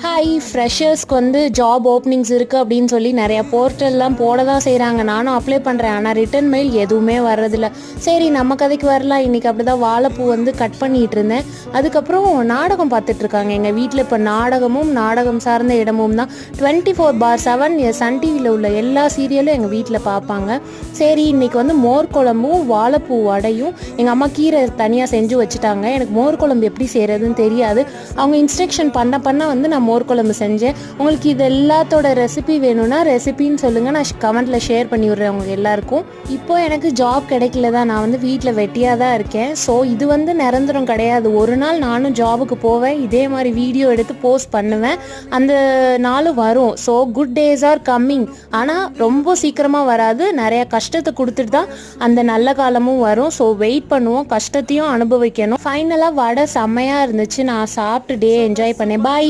Hi, ஃப்ரெஷர்ஸ்க்கு வந்து job openings இருக்குது அப்படின்னு சொல்லி நிறையா போர்ட்டல்லாம் போட தான் செய்கிறாங்க. நானும் அப்ளை பண்ணுறேன். ஆனால் ரிட்டன் மெயில் எதுவுமே வர்றதில்ல. சரி, நம்ம கதைக்கு வரலாம். இன்றைக்கி அப்படி தான் வாழைப்பூ வந்து கட் பண்ணிகிட்டு இருந்தேன். அதுக்கப்புறம் நாடகம் பார்த்துட்ருக்காங்க எங்கள் வீட்டில். இப்போ நாடகமும் நாடகம் சார்ந்த இடமும் தான் 24/7 சன் டிவியில் உள்ள எல்லா சீரியலும் எங்கள் வீட்டில் பார்ப்பாங்க. சரி, இன்றைக்கி வந்து மோர் குழம்பும் வாழைப்பூ வடையும் எங்கள் அம்மா கீரை தனியாக செஞ்சு வச்சுட்டாங்க. எனக்கு மோர் குழம்பு எப்படி செய்கிறதுன்னு தெரியாது. அவங்க இன்ஸ்ட்ரக்ஷன் பண்ண வந்து நான் மோர் குழம்பு செஞ்சேன். உங்களுக்கு இது எல்லாத்தோட ரெசிபி வேணும்னா ரெசிபின்னு சொல்லுங்கள், நான் கமெண்ட்டில் ஷேர் பண்ணி விட்றேன் உங்கள் எல்லாருக்கும். இப்போ எனக்கு ஜாப் கிடைக்கல தான், நான் வந்து வீட்டில் வெட்டியாக தான் இருக்கேன். ஸோ இது வந்து நிரந்தரம் கிடையாது. ஒரு நாள் நானும் ஜாபுக்கு போவேன், இதே மாதிரி வீடியோ எடுத்து போஸ்ட் பண்ணுவேன், அந்த நாளும் வரும். So good days are coming. ஆனால் ரொம்ப சீக்கிரமாக வராது. நிறைய கஷ்டத்தை கொடுத்துட்டு தான் அந்த நல்ல காலமும் வரும். ஸோ வெயிட் பண்ணுவோம், கஷ்டத்தையும் அனுபவிக்கணும். ஃபைனலாக வடை செம்மையாக இருந்துச்சு. நான் சாப்பிட்டு டே என்ஜாய் பண்ணேன். பாய்.